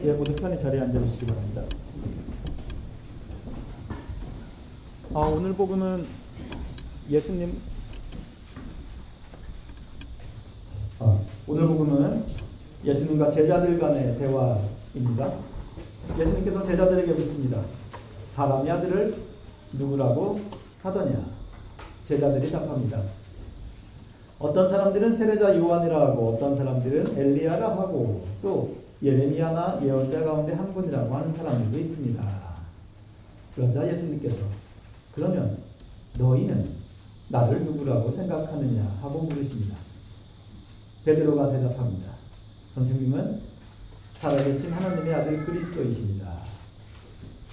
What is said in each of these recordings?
예, 모두 편히 자리에 앉아주시기 바랍니다. 오늘 복음은 예수님 오늘 복음은 예수님과 제자들 간의 대화입니다. 예수님께서 제자들에게 묻습니다. 사람의 아들을 누구라고 하더냐? 제자들이 답합니다. 어떤 사람들은 세례자 요한이라 하고 어떤 사람들은 엘리야라 하고 또 예레미야나 예언자 가운데 한 분이라고 하는 사람들도 있습니다. 그러자 예수님께서 그러면 너희는 나를 누구라고 생각하느냐 하고 물으십니다. 베드로가 대답합니다. 선생님은 살아계신 하나님의 아들 그리스도이십니다.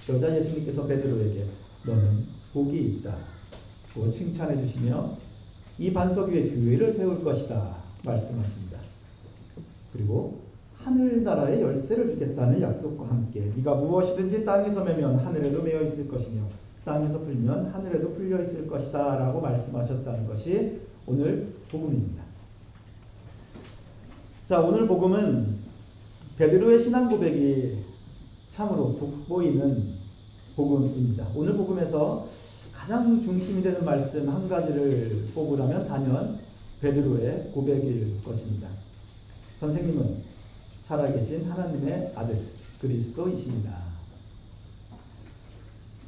그러자 예수님께서 베드로에게 너는 복이 있다 고 칭찬해 주시며 이 반석 위에 교회를 세울 것이다 말씀하십니다. 그리고 하늘나라의 열쇠를 주겠다는 약속과 함께 네가 무엇이든지 땅에서 매면 하늘에도 매어 있을 것이며 땅에서 풀면 하늘에도 풀려 있을 것이다 라고 말씀하셨다는 것이 오늘 복음입니다. 자, 오늘 복음은 베드로의 신앙 고백이 참으로 돋보이는 복음입니다. 오늘 복음에서 가장 중심이 되는 말씀 한 가지를 뽑으라면 단연 베드로의 고백일 것입니다. 선생님은 살아계신 하나님의 아들 그리스도이십니다.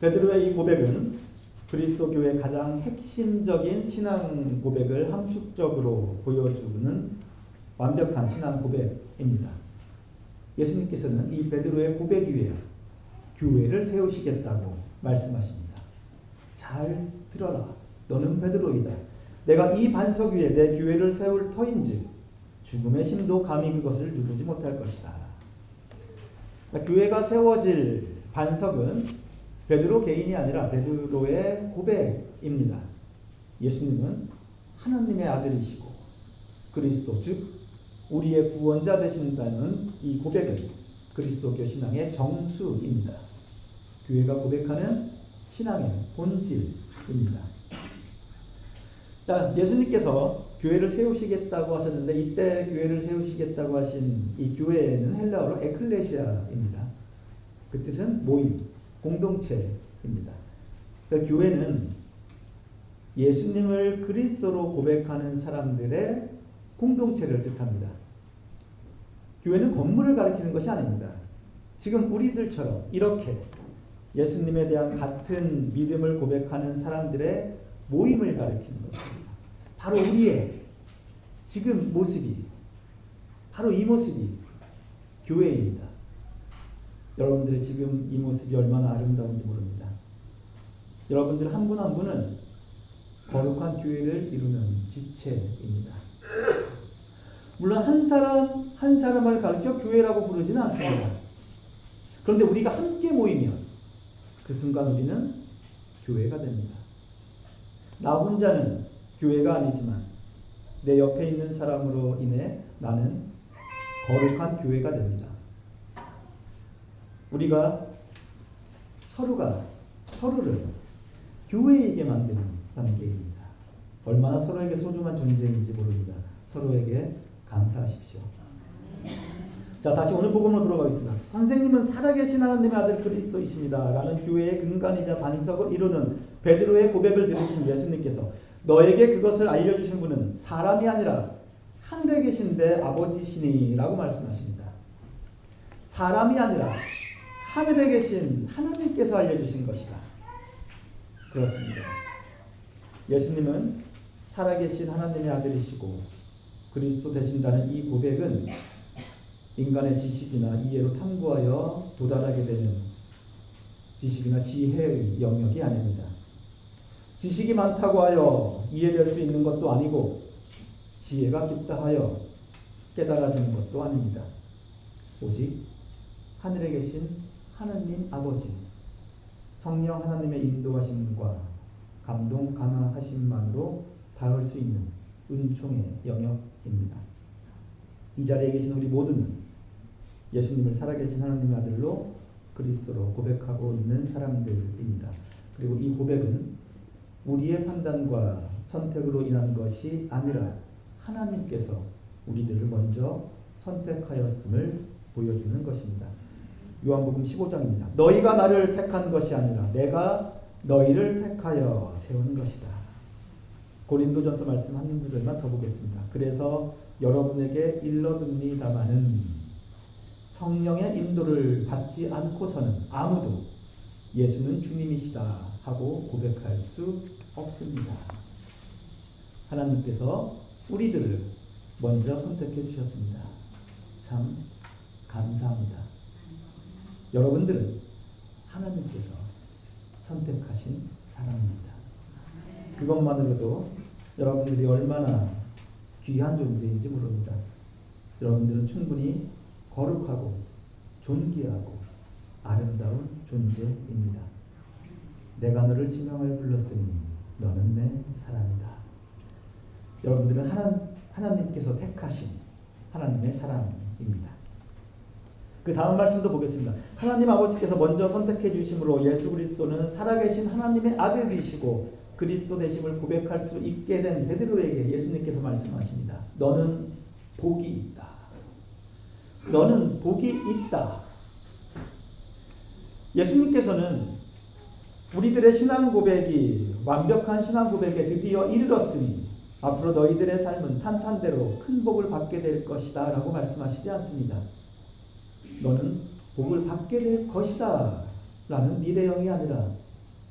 베드로의 이 고백은 그리스도 교회의 가장 핵심적인 신앙 고백을 함축적으로 보여주는 완벽한 신앙 고백입니다. 예수님께서는 이 베드로의 고백 위에 교회를 세우시겠다고 말씀하십니다. 잘 들어라. 너는 베드로이다. 내가 이 반석 위에 내 교회를 세울 터인즉 죽음의 힘도 감히 그것을 누르지 못할 것이다. 그러니까 교회가 세워질 반석은 베드로 개인이 아니라 베드로의 고백입니다. 예수님은 하나님의 아들이시고 그리스도 즉 우리의 구원자 되신다는 이 고백은 그리스도교 신앙의 정수입니다. 교회가 고백하는 신앙의 본질입니다. 자, 예수님께서 교회를 세우시겠다고 하셨는데 이때 교회를 세우시겠다고 하신 이 교회는 헬라어로 에클레시아입니다. 그 뜻은 모임, 공동체입니다. 그러니까 교회는 예수님을 그리스도로 고백하는 사람들의 공동체를 뜻합니다. 교회는 건물을 가리키는 것이 아닙니다. 지금 우리들처럼 이렇게 예수님에 대한 같은 믿음을 고백하는 사람들의 모임을 가리키는 것입니다. 바로 우리의 지금 모습이 바로 이 모습이 교회입니다. 여러분들의 지금 이 모습이 얼마나 아름다운지 모릅니다. 여러분들 한 분 한 분은 거룩한 교회를 이루는 지체입니다. 물론 한 사람 한 사람을 가르쳐 교회라고 부르지는 않습니다. 그런데 우리가 함께 모이면 그 순간 우리는 교회가 됩니다. 나 혼자는 교회가 아니지만 내 옆에 있는 사람으로 인해 나는 거룩한 교회가 됩니다. 우리가 서로가 서로를 교회이게 만드는 관계입니다. 얼마나 서로에게 소중한 존재인지 모릅니다. 서로에게 감사하십시오. 자, 다시 오늘 복음으로 들어가겠습니다. 선생님은 살아계신 하나님의 아들 그리스도이십니다. 라는 교회의 근간이자 반석을 이루는 베드로의 고백을 들으신 예수님께서 너에게 그것을 알려주신 분은 사람이 아니라 하늘에 계신 내 아버지시니 라고 말씀하십니다. 사람이 아니라 하늘에 계신 하나님께서 알려주신 것이다. 그렇습니다. 예수님은 살아계신 하나님의 아들이시고 그리스도 되신다는 이 고백은 인간의 지식이나 이해로 탐구하여 도달하게 되는 지식이나 지혜의 영역이 아닙니다. 지식이 많다고 하여 이해될 수 있는 것도 아니고 지혜가 깊다 하여 깨달아지는 것도 아닙니다. 오직 하늘에 계신 하나님 아버지 성령 하나님의 인도하심과 감동 감화하심만으로 닿을 수 있는 은총의 영역입니다. 이 자리에 계신 우리 모두는 예수님을 살아계신 하나님의 아들로 그리스도로 고백하고 있는 사람들입니다. 그리고 이 고백은 우리의 판단과 선택으로 인한 것이 아니라 하나님께서 우리들을 먼저 선택하였음을 보여주는 것입니다. 요한복음 15장입니다. 너희가 나를 택한 것이 아니라 내가 너희를 택하여 세운 것이다. 고린도전서 말씀 한 구절만 더 보겠습니다. 그래서 여러분에게 일러둡니다마는 성령의 인도를 받지 않고서는 아무도 예수는 주님이시다 하고 고백할 수 없습니다. 하나님께서 우리들을 먼저 선택해 주셨습니다. 참 감사합니다. 여러분들은 하나님께서 선택하신 사람입니다. 그것만으로도 여러분들이 얼마나 귀한 존재인지 모릅니다. 여러분들은 충분히 거룩하고 존귀하고 아름다운 존재입니다. 내가 너를 지명하여 불렀으니 너는 내 사람이다. 여러분들은 하나님께서 택하신 하나님의 사람입니다. 그 다음 말씀도 보겠습니다. 하나님 아버지께서 먼저 선택해 주심으로 예수 그리스도는 살아계신 하나님의 아들이시고 그리스도 되심을 고백할 수 있게 된 베드로에게 예수님께서 말씀하십니다. 너는 복이 있다. 너는 복이 있다. 예수님께서는 우리들의 신앙 고백이 완벽한 신앙 고백에 드디어 이르렀으니 앞으로 너희들의 삶은 탄탄대로 큰 복을 받게 될 것이다 라고 말씀하시지 않습니다. 너는 복을 받게 될 것이다 라는 미래형이 아니라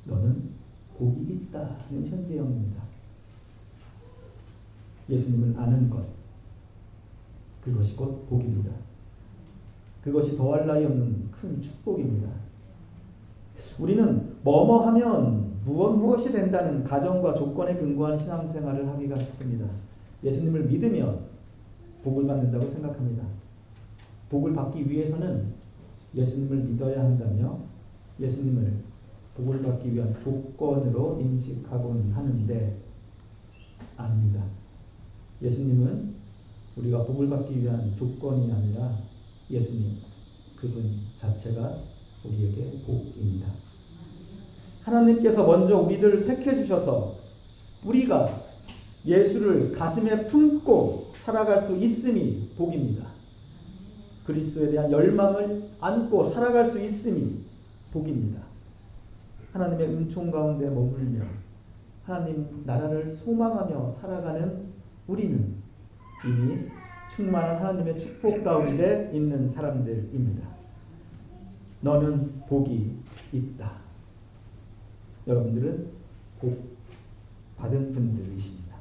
너는 복이 있다는 현재형입니다. 예수님을 아는 것, 그것이 곧 복입니다. 그것이 더할 나위 없는 큰 축복입니다. 우리는 뭐뭐하면 무엇이 된다는 가정과 조건에 근거한 신앙생활을 하기가 쉽습니다. 예수님을 믿으면 복을 받는다고 생각합니다. 복을 받기 위해서는 예수님을 믿어야 한다며 예수님을 복을 받기 위한 조건으로 인식하곤 하는데 아닙니다. 예수님은 우리가 복을 받기 위한 조건이 아니라 예수님, 그분 자체가 우리에게 복입니다. 하나님께서 먼저 우리들을 택해 주셔서 우리가 예수를 가슴에 품고 살아갈 수 있음이 복입니다. 그리스도에 대한 열망을 안고 살아갈 수 있음이 복입니다. 하나님의 은총 가운데 머물며 하나님 나라를 소망하며 살아가는 우리는 이미 충만한 하나님의 축복 가운데 있는 사람들입니다. 너는 복이 있다. 여러분들은 복 받은 분들이십니다.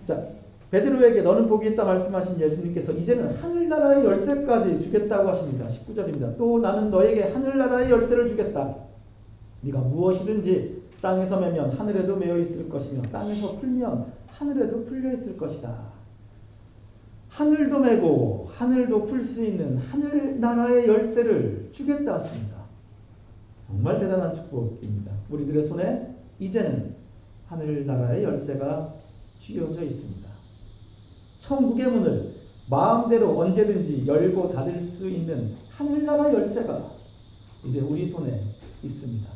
자, 베드로에게 너는 복이 있다 말씀하신 예수님께서 이제는 하늘나라의 열쇠까지 주겠다고 하십니다. 19절입니다. 또 나는 너에게 하늘나라의 열쇠를 주겠다. 네가 무엇이든지 땅에서 매면 하늘에도 매여 있을 것이며 땅에서 풀면 하늘에도 풀려 있을 것이다. 하늘도 매고 하늘도 풀 수 있는 하늘나라의 열쇠를 주겠다 하십니다. 정말 대단한 축복입니다. 우리들의 손에 이제는 하늘나라의 열쇠가 쥐어져 있습니다. 천국의 문을 마음대로 언제든지 열고 닫을 수 있는 하늘나라 열쇠가 이제 우리 손에 있습니다.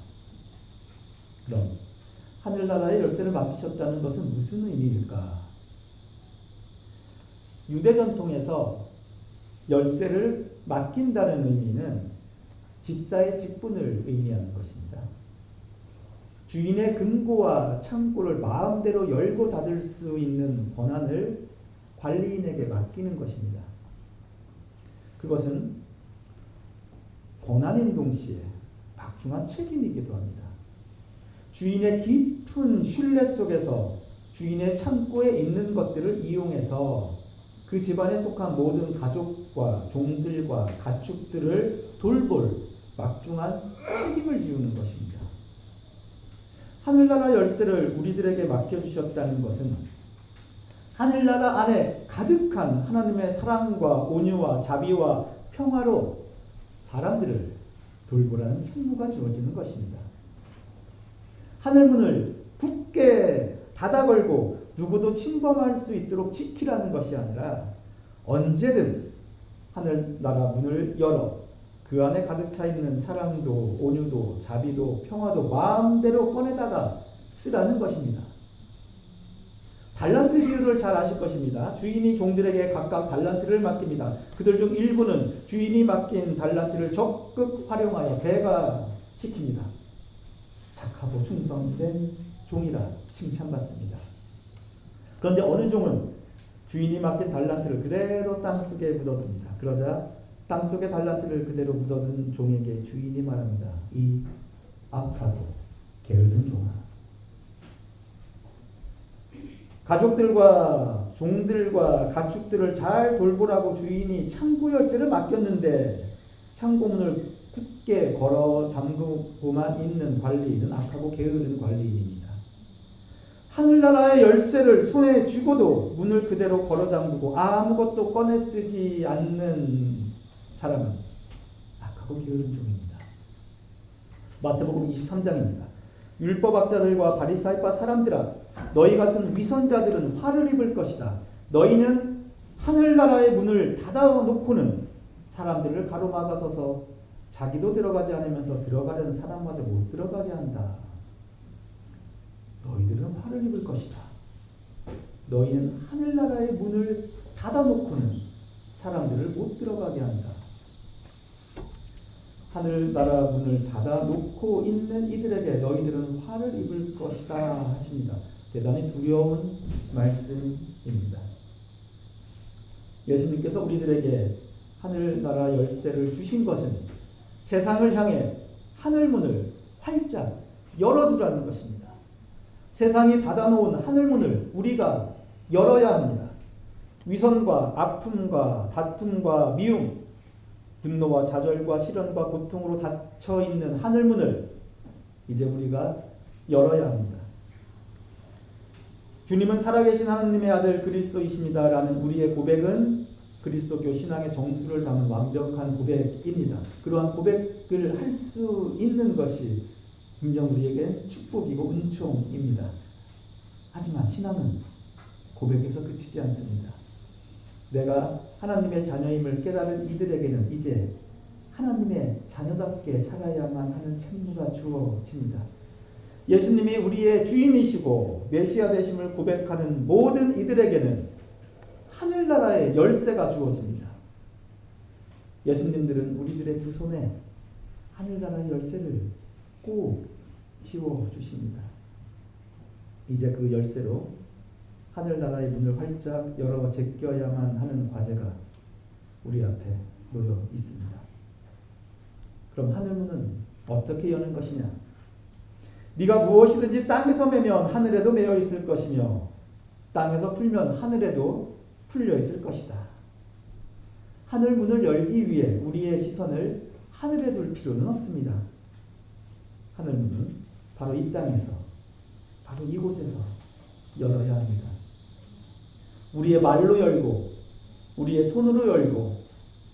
그럼 하늘나라의 열쇠를 맡기셨다는 것은 무슨 의미일까? 유대 전통에서 열쇠를 맡긴다는 의미는 집사의 직분을 의미하는 것입니다. 주인의 금고와 창고를 마음대로 열고 닫을 수 있는 권한을 관리인에게 맡기는 것입니다. 그것은 권한인 동시에 막중한 책임이기도 합니다. 주인의 깊은 신뢰 속에서 주인의 창고에 있는 것들을 이용해서 그 집안에 속한 모든 가족과 종들과 가축들을 돌볼 막중한 책임을 지우는 것입니다. 하늘나라 열쇠를 우리들에게 맡겨주셨다는 것은 하늘나라 안에 가득한 하나님의 사랑과 온유와 자비와 평화로 사람들을 돌보라는 책무가 주어지는 것입니다. 하늘문을 굳게 닫아 걸고 누구도 침범할 수 있도록 지키라는 것이 아니라 언제든 하늘나라 문을 열어 그 안에 가득 차 있는 사랑도 온유도 자비도 평화도 마음대로 꺼내다가 쓰라는 것입니다. 달란트 비율을 잘 아실 것입니다. 주인이 종들에게 각각 달란트를 맡깁니다. 그들 중 일부는 주인이 맡긴 달란트를 적극 활용하여 배가시킵니다. 착하고 충성된 종이라 칭찬받습니다. 그런데 어느 종은 주인이 맡긴 달란트를 그대로 땅속에 묻어둡니다. 그러자 땅속에 달란트를 그대로 묻어둔 종에게 주인이 말합니다. 이 악하고 게으른 종아, 가족들과 종들과 가축들을 잘 돌보라고 주인이 창고 열쇠를 맡겼는데 창고문을 굳게 걸어 잠그고만 있는 관리인은 악하고 게으른 관리인입니다. 하늘나라의 열쇠를 손에 쥐고도 문을 그대로 걸어 잠그고 아무것도 꺼내 쓰지 않는 사람은 악하고 게으른 종입니다. 마태복음 23장입니다. 율법학자들과 바리사이파 사람들아, 너희 같은 위선자들은 화를 입을 것이다. 너희는 하늘나라의 문을 닫아놓고는 사람들을 가로막아서서 자기도 들어가지 않으면서 들어가려는 사람마저 못 들어가게 한다. 너희들은 화를 입을 것이다. 너희는 하늘나라의 문을 닫아놓고는 사람들을 못 들어가게 한다. 하늘나라 문을 닫아놓고 있는 이들에게 너희들은 화를 입을 것이다 하십니다. 대단히 두려운 말씀입니다. 예수님께서 우리들에게 하늘나라 열쇠를 주신 것은 세상을 향해 하늘문을 활짝 열어두라는 것입니다. 세상이 닫아놓은 하늘문을 우리가 열어야 합니다. 위선과 아픔과 다툼과 미움, 분노와 좌절과 시련과 고통으로 닫혀있는 하늘문을 이제 우리가 열어야 합니다. 주님은 살아계신 하나님의 아들 그리스도이십니다라는 우리의 고백은 그리스도교 신앙의 정수를 담은 완벽한 고백입니다. 그러한 고백을 할 수 있는 것이 분명 우리에게 축복이고 은총입니다. 하지만 신앙은 고백에서 그치지 않습니다. 내가 하나님의 자녀임을 깨달은 이들에게는 이제 하나님의 자녀답게 살아야만 하는 책무가 주어집니다. 예수님이 우리의 주인이시고 메시아 되심을 고백하는 모든 이들에게는 하늘나라의 열쇠가 주어집니다. 예수님들은 우리들의 두 손에 하늘나라의 열쇠를 꼭 쥐어주십니다. 이제 그 열쇠로 하늘나라의 문을 활짝 열어 제껴야만 하는 과제가 우리 앞에 놓여 있습니다. 그럼 하늘문은 어떻게 여는 것이냐? 네가 무엇이든지 땅에서 매면 하늘에도 매여 있을 것이며 땅에서 풀면 하늘에도 풀려 있을 것이다. 하늘문을 열기 위해 우리의 시선을 하늘에 둘 필요는 없습니다. 하늘문은 바로 이 땅에서, 바로 이곳에서 열어야 합니다. 우리의 말로 열고, 우리의 손으로 열고,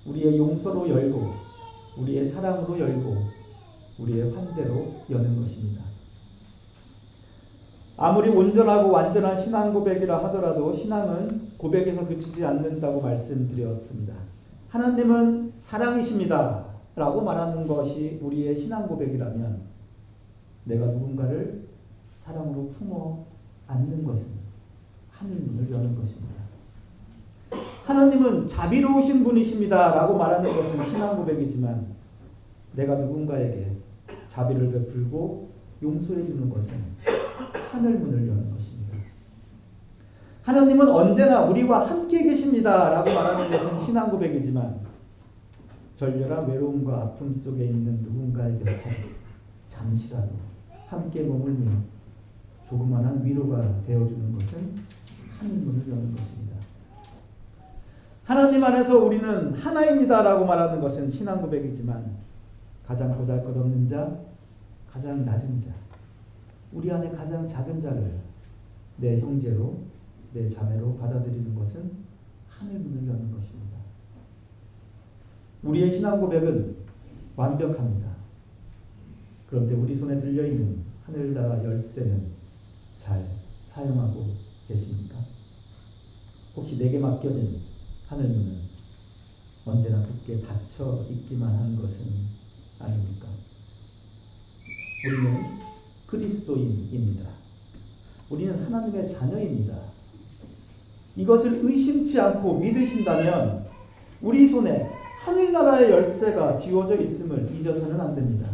우리의 용서로 열고, 우리의 사랑으로 열고, 우리의 환대로 여는 것입니다. 아무리 온전하고 완전한 신앙 고백이라 하더라도 신앙은 고백에서 그치지 않는다고 말씀드렸습니다. 하나님은 사랑이십니다 라고 말하는 것이 우리의 신앙 고백이라면 내가 누군가를 사랑으로 품어 안는 것은 하늘문을 여는 것입니다. 하나님은 자비로우신 분이십니다 라고 말하는 것은 신앙 고백이지만 내가 누군가에게 자비를 베풀고 용서해 주는 것은 하늘문을 여는 것입니다. 하나님은 언제나 우리와 함께 계십니다 라고 말하는 것은 신앙 고백이지만 절렬한 외로움과 아픔 속에 있는 누군가의 곁에 잠시라도 함께 머물며 조그마한 위로가 되어주는 것은 하늘문을 여는 것입니다. 하나님 안에서 우리는 하나입니다 라고 말하는 것은 신앙 고백이지만 가장 보잘것없는 자, 가장 낮은 자, 우리 안에 가장 작은 자를 내 형제로, 내 자매로 받아들이는 것은 하늘문을 여는 것입니다. 우리의 신앙 고백은 완벽합니다. 그런데 우리 손에 들려있는 하늘나라 열쇠는 잘 사용하고 계십니까? 혹시 내게 맡겨진 하늘문은 언제나 굳게 닫혀 있기만 한 것은 아닙니까? 우리는 그리스도인입니다. 우리는 하나님의 자녀입니다. 이것을 의심치 않고 믿으신다면 우리 손에 하늘나라의 열쇠가 쥐어져 있음을 잊어서는 안 됩니다.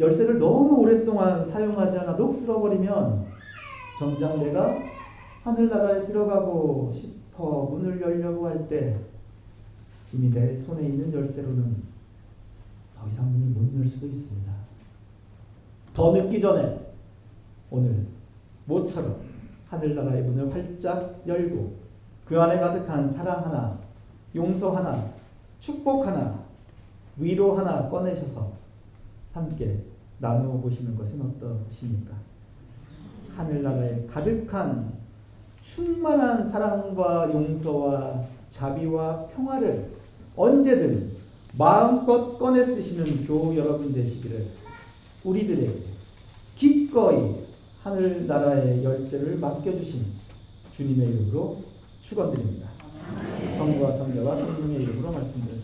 열쇠를 너무 오랫동안 사용하지 않아 녹슬어버리면 정작 내가 하늘나라에 들어가고 싶어 문을 열려고 할 때 이미 내 손에 있는 열쇠로는 더 이상 문을 못 열 수도 있습니다. 더 늦기 전에 오늘 모처럼 하늘나라의 문을 활짝 열고 그 안에 가득한 사랑 하나, 용서 하나, 축복 하나, 위로 하나 꺼내셔서 함께 나누어 보시는 것은 어떠십니까? 하늘나라에 가득한 충만한 사랑과 용서와 자비와 평화를 언제든 마음껏 꺼내 쓰시는 교우 여러분 되시기를 우리들에게 기꺼이 하늘나라의 열쇠를 맡겨주신 주님의 이름으로 축원드립니다. 성부와 성자와 성령의 이름으로 말씀드렸습니다.